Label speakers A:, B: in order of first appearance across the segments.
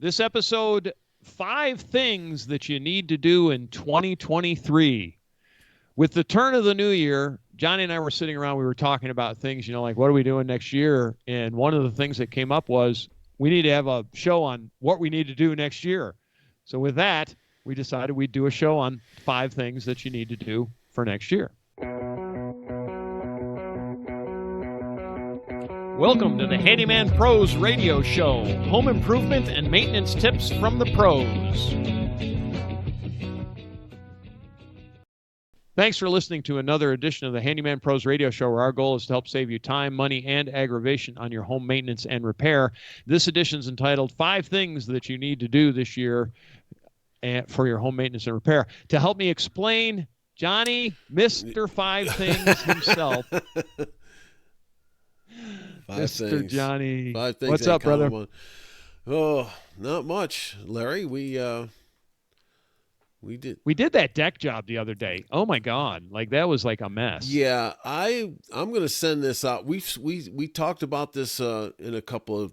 A: This episode, 5 things that you need to do in 2023. With the turn of the new year, Johnny and I were sitting around, we were talking about things, like what are we doing next year? And one of the things that came up was we need to have a show on what we need to do next year. So with that, we decided we'd do a show on 5 things that you need to do for next year. Welcome to the Handyman Pros Radio Show, home improvement and maintenance tips from the pros. Thanks for listening to another edition of the Handyman Pros Radio Show, where our goal is to help save you time, money, and aggravation on your home maintenance and repair. This edition is entitled 5 Things That You Need to Do This Year for your home maintenance and repair. To help me explain, Johnny, Mr. 5 Things himself. Mr. Johnny.
B: 5 things.
A: What's up, brother?
B: Oh, not much, Larry. We
A: did that deck job the other day. Oh my God, like that was like a mess.
B: Yeah, I'm gonna send this out. We talked about this in a couple of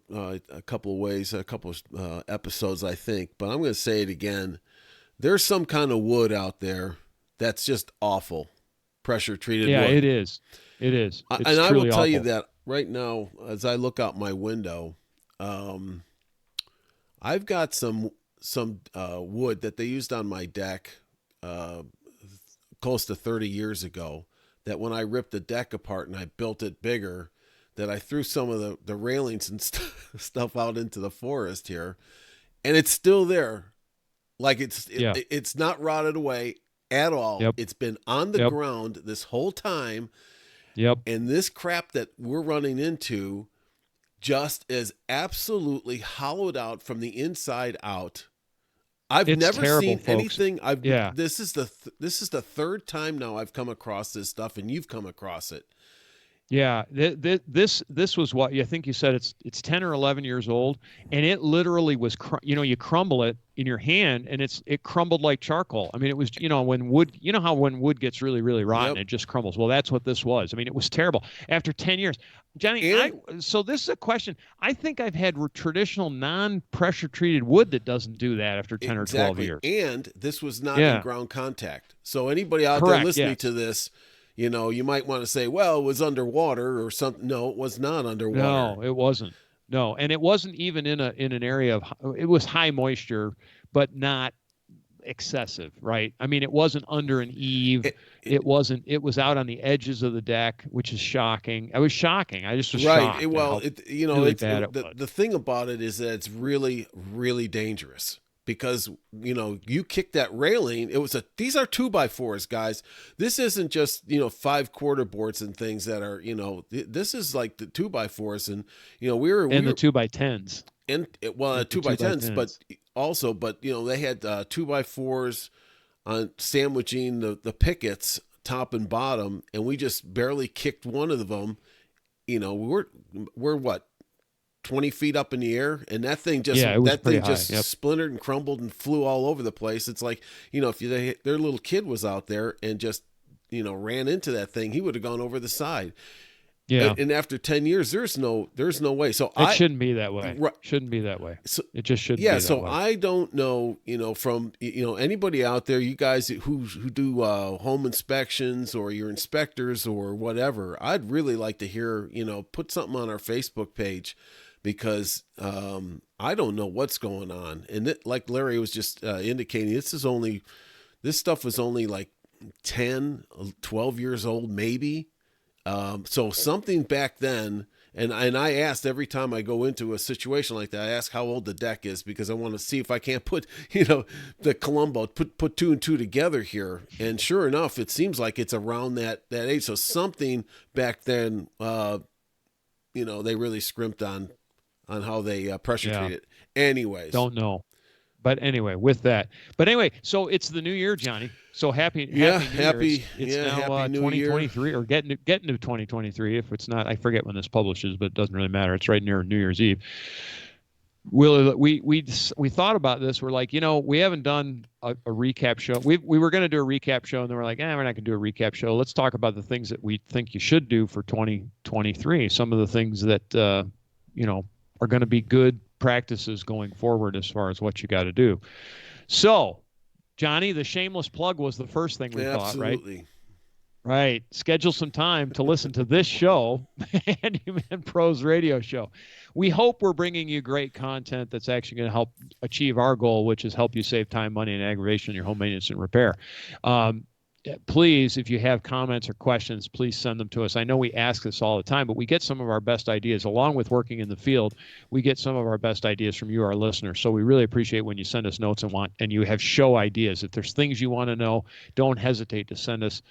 B: ways, a couple of episodes, I think. But I'm gonna say it again. There's some kind of wood out there that's just awful, pressure treated wood.
A: Yeah, it is. It is. It's
B: and I will tell
A: awful.
B: you that right now, as I look out my window, I've got some wood that they used on my deck close to 30 years ago, that when I ripped the deck apart and I built it bigger, that I threw some of the railings and stuff out into the forest here, and it's still there. Like it's not rotted away at all.
A: Yep.
B: It's been on the ground this whole time.
A: Yep.
B: And this crap that we're running into just is absolutely hollowed out from the inside out. It's never
A: terrible,
B: seen
A: folks.
B: anything. This is the third time now I've come across this stuff, and you've come across it.
A: Yeah, this was what I think you said. It's 10 or 11 years old, and it literally was. You crumble it in your hand, and it crumbled like charcoal. I mean, it was when wood. You know how when wood gets really really rotten, It just crumbles. Well, that's what this was. I mean, it was terrible. After 10 years, Johnny. So this is a question. I think I've had traditional non-pressure treated wood that doesn't do that after 10 or 12 years.
B: And this was not in ground contact. So anybody out there listening to this. You might want to say, well, it was underwater or something. No, it was not underwater.
A: No, it wasn't. No, and it wasn't even in an area of. It was high moisture, but not excessive, right? I mean, it wasn't under an eave. It wasn't. It was out on the edges of the deck, which is shocking. It was shocking. I just was shocked.
B: The thing about it is that it's really, really dangerous. Because, you kick that railing, these are 2x4s, guys. This isn't just, 5 quarter boards and things that are, this is like the 2x4s. And, the
A: 2x10s.
B: And, the 2x10s, but they had 2x4s on sandwiching the pickets, top and bottom. And we just barely kicked one of them. We're what? 20 feet up in the air, and that thing just splintered and crumbled and flew all over the place. It's like, if their little kid was out there and just, ran into that thing, he would have gone over the side.
A: Yeah.
B: And after 10 years, there's no way. So
A: it shouldn't be that way. Shouldn't be that way. So it just shouldn't be that way.
B: So I don't know, from, anybody out there, you guys who do home inspections or your inspectors or whatever, I'd really like to hear, put something on our Facebook page. Because I don't know what's going on. And like Larry was just indicating, this stuff was only like 10, 12 years old, maybe. So something back then, and I asked every time I go into a situation like that, I ask how old the deck is, because I want to see if I can't put, the Columbo, put 2 and 2 together here. And sure enough, it seems like it's around that age. So something back then, they really scrimped on how they pressure treat it. Anyways.
A: Don't know. But anyway, with that. But anyway, so it's the new year, Johnny. So happy New Year. It's now 2023 or getting to 2023 if it's not. I forget when this publishes, but it doesn't really matter. It's right near New Year's Eve. We thought about this. We're like, we haven't done a recap show. We were going to do a recap show, and then we're like, we're not going to do a recap show. Let's talk about the things that we think you should do for 2023. Some of the things that are going to be good practices going forward as far as what you got to do. So, Johnny, the shameless plug was the first thing we thought, right?
B: Absolutely.
A: Right. Schedule some time to listen to this show, Handyman Pros Radio Show. We hope we're bringing you great content that's actually going to help achieve our goal, which is help you save time, money, and aggravation in your home maintenance and repair. Please, if you have comments or questions, please send them to us. I know we ask this all the time, but we get some of our best ideas along with working in the field. We get some of our best ideas from you, our listeners. So we really appreciate when you send us notes and you have show ideas. If there's things you want to know, don't hesitate to send us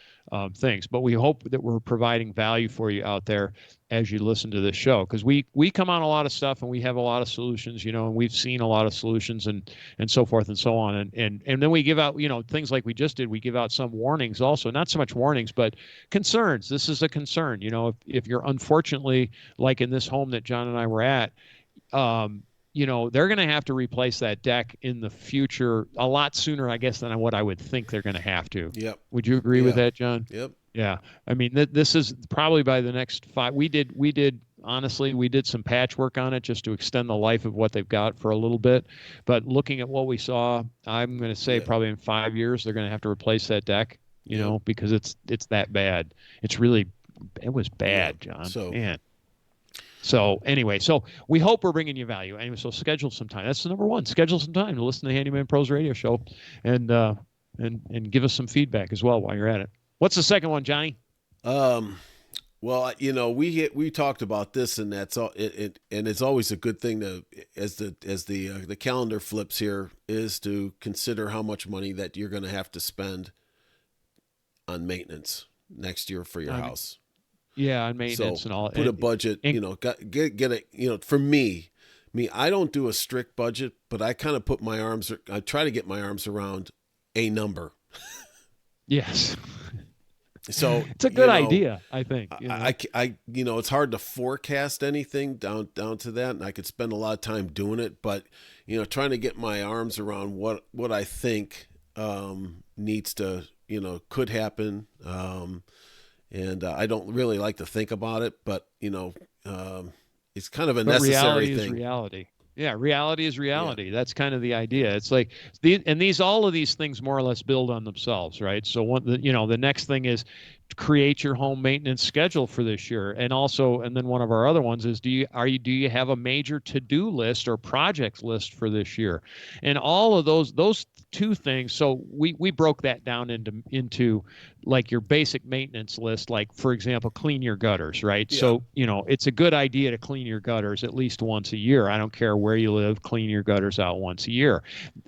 A: things. But we hope that we're providing value for you out there as you listen to this show, because we come on a lot of stuff and we have a lot of solutions, and we've seen a lot of solutions and so forth and so on. And then we give out, things like we just did. We give out some warnings also, not so much warnings, but concerns. This is a concern. If you're unfortunately, like in this home that John and I were at, they're going to have to replace that deck in the future a lot sooner, I guess, than what I would think they're going to have to.
B: Yep.
A: Would you agree with that, John?
B: Yep.
A: Yeah. I mean, this is probably by the next 5. Honestly, we did some patchwork on it just to extend the life of what they've got for a little bit. But looking at what we saw, I'm going to say probably in 5 years, they're going to have to replace that deck, because it's that bad. It was bad, John. Man. So anyway, we hope we're bringing you value. Anyway, so schedule some time. That's the number one. Schedule some time to listen to the Handyman Pros Radio Show and give us some feedback as well while you're at it. What's the second one, Johnny?
B: Well, we talked about this, and that's all. And it's always a good thing to, as the calendar flips here, is to consider how much money that you're going to have to spend on maintenance next year for your house.
A: Yeah, on maintenance and all.
B: Put a budget. Get it. For me, I don't do a strict budget, but I kind of I try to get my arms around a number.
A: Yes.
B: So
A: it's a good idea, I think.
B: It's hard to forecast anything down to that, and I could spend a lot of time doing it, but trying to get my arms around what I think needs to could happen, and I don't really like to think about it, but it's kind of a necessary
A: reality
B: thing.
A: Is reality. Yeah, reality is reality. Yeah. That's kind of the idea. It's like all of these things more or less build on themselves, right? So the next thing is create your home maintenance schedule for this year, and then one of our other ones is do you have a major to-do list or projects list for this year, and all of those two things. So we broke that down into like your basic maintenance list, like for example, clean your gutters, right? Yeah. So it's a good idea to clean your gutters at least once a year. I don't care where you live, clean your gutters out once a year.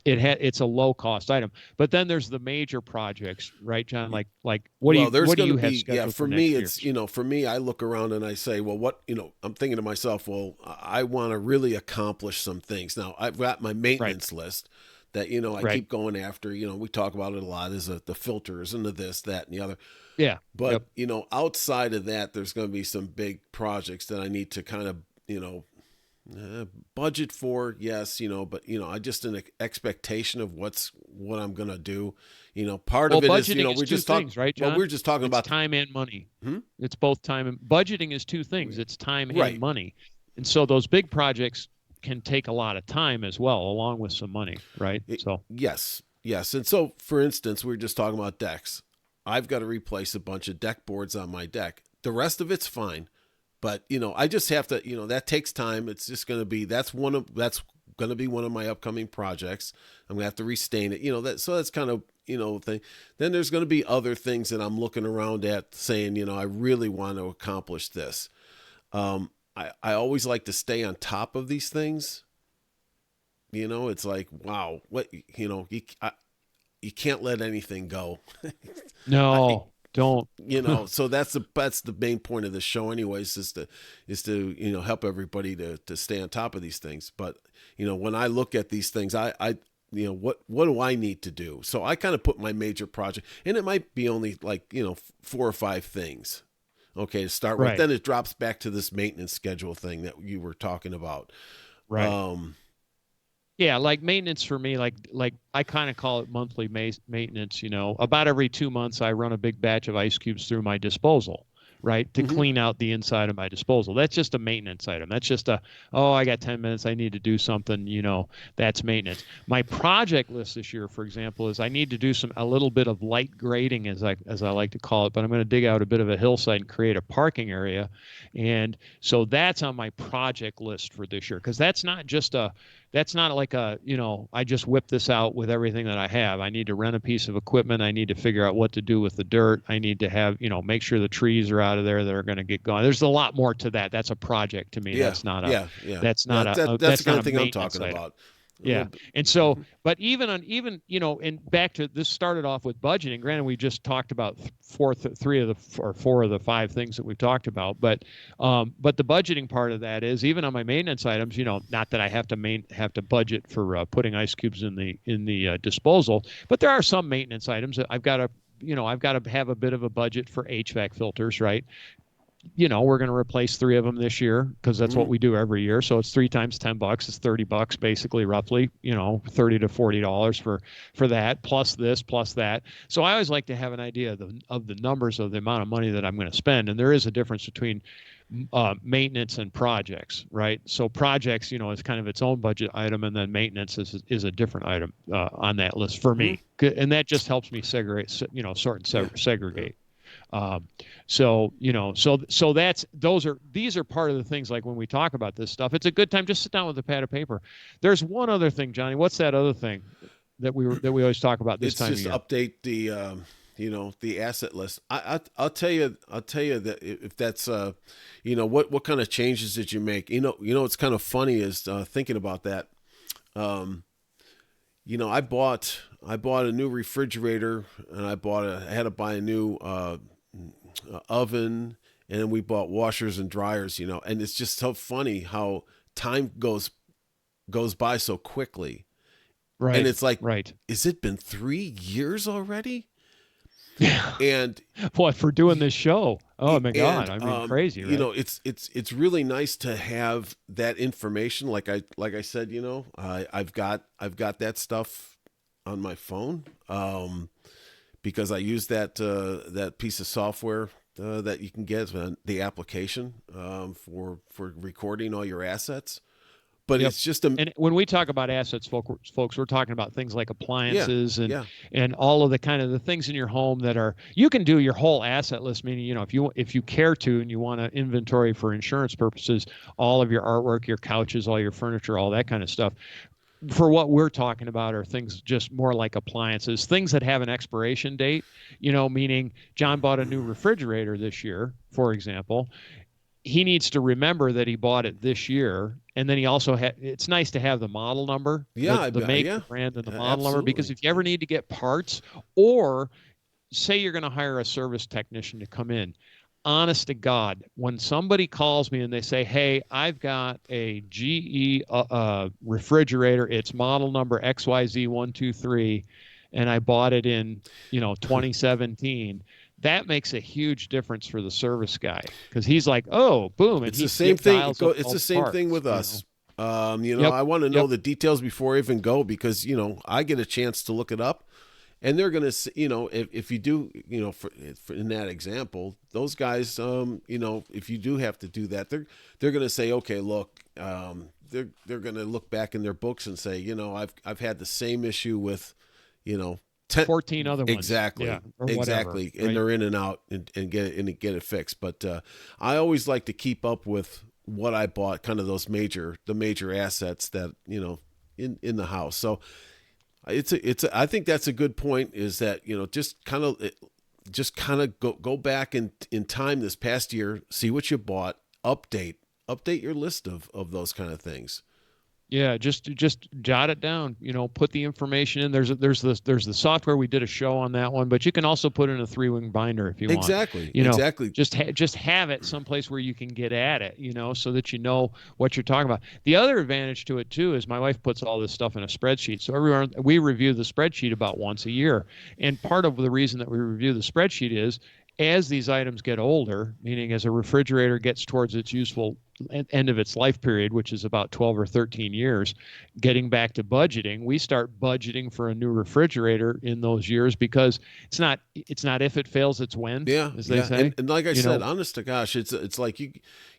A: It's a low cost item. But then there's the major projects, right, John? Like what do you have scheduled
B: for me? It's for me, I look around and I say, well, I'm thinking to myself, well, I want to really accomplish some things. Now I've got my maintenance list that I keep going after. We talk about it a lot, is the filters and the this, that, and the other.
A: Yeah.
B: But outside of that, there's going to be some big projects that I need to kind of budget for. Yes, but I just an expectation of what I'm going to do. Part of it is we're just talking,
A: right, John?
B: Well, we're just talking about
A: time and money. It's both time and budgeting is two things. It's time and money, and so those big projects can take a lot of time as well, along with some money, right? So
B: yes. And so, for instance, we were just talking about decks. I've got to replace a bunch of deck boards on my deck. The rest of it's fine, but I just have to. That takes time. It's just going to be that's going to be one of my upcoming projects. I'm going to have to restain it. So that's kind of thing. Then there's going to be other things that I'm looking around at, saying I really want to accomplish this. I always like to stay on top of these things. It's like, wow, what, you can't let anything go.
A: No, don't.
B: So that's the main point of the show anyways, is to help everybody to stay on top of these things. But, when I look at these things, I what do I need to do? So I kind of put my major project, and it might be only like, 4 or 5 things. Okay, to start with. Then it drops back to this maintenance schedule thing that you were talking about.
A: Right. Yeah, like maintenance for me, like I kind of call it monthly maintenance. About every 2 months, I run a big batch of ice cubes through my disposal, right, to clean out the inside of my disposal. That's just a maintenance item. That's just oh, I got 10 minutes, I need to do something, that's maintenance. My project list this year, for example, is I need to do a little bit of light grading, as I like to call it, but I'm going to dig out a bit of a hillside and create a parking area. And so that's on my project list for this year, because that's not like I just whip this out with everything that I have. I need to rent a piece of equipment. I need to figure out what to do with the dirt. I need to have, make sure the trees are out of there that are going to get gone. There's a lot more to that. That's a project to me.
B: Yeah,
A: That's not
B: that's the kind of thing I'm talking about.
A: Yeah. And so, but even, and back to this, started off with budgeting. Granted, we just talked about four of the five things that we've talked about, but the budgeting part of that is even on my maintenance items, not that I have to budget for putting ice cubes in the disposal, but there are some maintenance items that I've got to have a bit of a budget for HVAC filters, right? We're going to replace 3 of them this year because that's what we do every year. So it's 3 times $10. It's $30 basically, roughly, $30 to $40 for that, plus this, plus that. So I always like to have an idea of the numbers of the amount of money that I'm going to spend. And there is a difference between maintenance and projects, right? So projects, is kind of its own budget item, and then maintenance is a different item on that list for me. And that just helps me segregate, sort and segregate. So these are part of the things, like when we talk about this stuff, it's a good time, just sit down with a pad of paper. There's one other thing, Johnny. What's that other thing that we always talk about this time of year?
B: It's just update the asset list. I'll tell you that if that's, what kind of changes did you make? It's kind of funny is thinking about that. I bought a new refrigerator, and I had to buy a new oven, and then we bought washers and dryers, and it's just so funny how time goes by so quickly.
A: Right.
B: And it's like,
A: right.
B: Is it been 3 years already?
A: Yeah.
B: And
A: what, for doing this show? Oh my God. I mean, crazy, right?
B: It's really nice to have that information. Like I said, I've got that stuff on my phone, because I use that piece of software that you can get, the application for recording all your assets. But it's just
A: and when we talk about assets, folks, we're talking about things like appliances and all of the things in your home that you can do your whole asset list. Meaning, if you care to, and you want to inventory for insurance purposes, all of your artwork, your couches, all your furniture, all that kind of stuff. For what we're talking about are things just more like appliances, things that have an expiration date, meaning John bought a new refrigerator this year, for example. He needs to remember that he bought it this year. And then he also it's nice to have the model number, the make, the brand, and the model number, because if you ever need to get parts, or say you're going to hire a service technician to come in, honest to God, when somebody calls me and they say, hey, I've got a GE refrigerator, it's model number XYZ123, and I bought it in 2017, that makes a huge difference for the service guy, because he's like, oh, boom. And
B: it's the same thing. It's the same thing with us. I want to know the details before I even go, because, I get a chance to look it up, and they're going to, if you do, for in that example, those guys, if you do have to do that, they're going to say, okay, look, they're going to look back in their books and say, I've had the same issue with,
A: 14 other ones.
B: Exactly.
A: Yeah,
B: exactly.
A: Whatever,
B: and they're in and out and get it fixed. But I always like to keep up with what I bought, kind of the major assets that, in the house. So I think that's a good point, is that, just kind of go back in time this past year, see what you bought, update your list of those kind of things.
A: Yeah, just jot it down. Put the information in. There's the software. We did a show on that one, but you can also put in a 3-wing binder if you want.
B: Exactly.
A: Just have it someplace where you can get at it. So that you know what you're talking about. The other advantage to it too is my wife puts all this stuff in a spreadsheet. So we review the spreadsheet about once a year, and part of the reason that we review the spreadsheet is as these items get older, meaning as a refrigerator gets towards its useful end of its life period, which is about 12 or 13 years, getting back to budgeting, we start budgeting for a new refrigerator in those years, because it's not if it fails, it's when, as they say.
B: And like I said, honest to gosh, it's like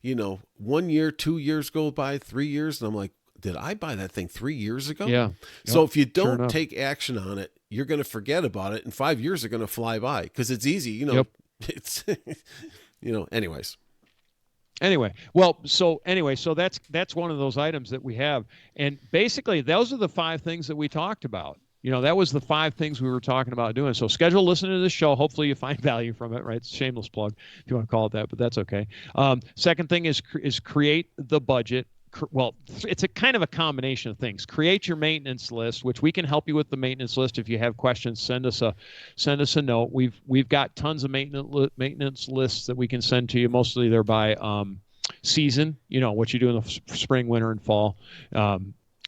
B: you know, 1 year, 2 years go by, 3 years, and I'm like, did I buy that thing 3 years ago?
A: Yeah.
B: So if you don't take action on it, you're going to forget about it, and 5 years are going to fly by because it's easy. You know, it's you know. Anyways.
A: Anyway, so that's one of those items that we have, and basically those are the 5 things that we talked about. You know, that was the 5 things we were talking about doing. So schedule listening to this show. Hopefully you find value from it, right? It's a shameless plug if you want to call it that, but that's okay. Second thing is create the budget. Well, it's a kind of a combination of things. Create your maintenance list, which we can help you with the maintenance list. If you have questions, send us a note. We've got tons of maintenance lists that we can send to you. Mostly they're by season, you know, what you do in the spring, winter, and fall.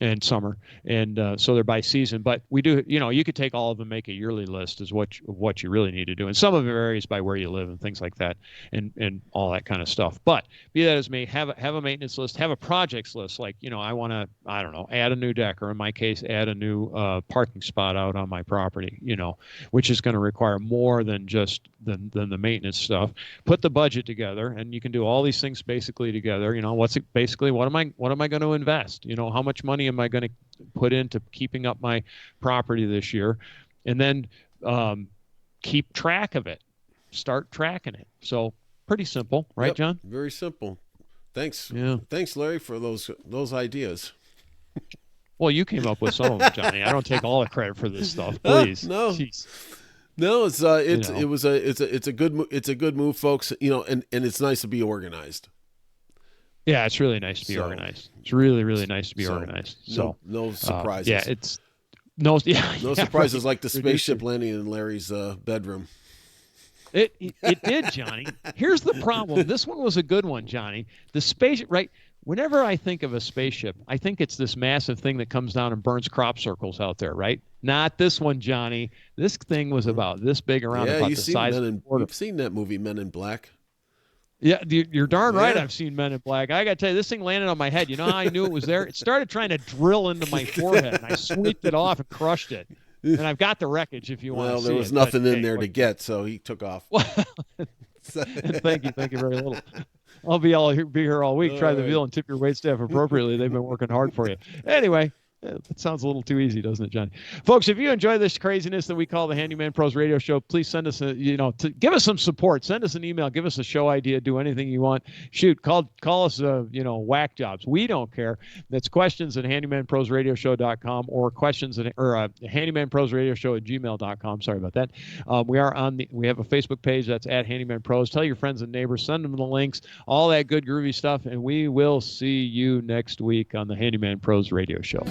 A: And summer, and so they're by season. But we do, you know, you could take all of them, make a yearly list is what you really need to do, and some of it varies by where you live and things like that, and all that kind of stuff. But be that as may, have a maintenance list, have a projects list. Like, you know, I want to, I don't know, add a new deck, or in my case, add a new parking spot out on my property. You know, which is going to require more than just than the maintenance stuff. Put the budget together, and you can do all these things basically together. You know, what am I going to invest? You know, how much money am I going to put into keeping up my property this year? And then keep track of it. Start tracking it. So pretty simple, right,
B: yep,
A: John?
B: Very simple. Thanks.
A: Yeah.
B: Thanks, Larry, for those ideas.
A: Well, you came up with some of them, Johnny. I don't take all the credit for this stuff, please.
B: No.
A: Jeez.
B: No, it's a good move, folks. You know, and it's nice to be organized.
A: Yeah, it's really nice to be organized. It's really, really nice to be organized. So
B: no surprises.
A: Yeah, it's no
B: surprises like the spaceship landing in Larry's bedroom.
A: It did, Johnny. Here's the problem. This one was a good one, Johnny. The spaceship, right? Whenever I think of a spaceship, I think it's this massive thing that comes down and burns crop circles out there, right? Not this one, Johnny. This thing was about this big around, about the size of a quarter.
B: You've seen that movie, Men in Black.
A: Yeah, you're darn right. I've seen Men in Black. I got to tell you, this thing landed on my head. You know how I knew it was there? It started trying to drill into my forehead, and I sweeped it off and crushed it. And I've got the wreckage if you want to see it.
B: Well, there was nothing in there to get, so he took off.
A: Thank you very little. I'll be here all week. Try the veal and tip your waitstaff appropriately. They've been working hard for you. Anyway. That sounds a little too easy, doesn't it, Johnny? Folks, if you enjoy this craziness that we call the Handyman Pros Radio Show, please send us give us some support. Send us an email. Give us a show idea. Do anything you want. Shoot, call us, whack jobs. We don't care. That's questions@handymanprosradioshow.com or handymanprosradioshow@gmail.com. Sorry about that. We have a Facebook page that's @handymanpros. Tell your friends and neighbors. Send them the links. All that good groovy stuff, and we will see you next week on the Handyman Pros Radio Show.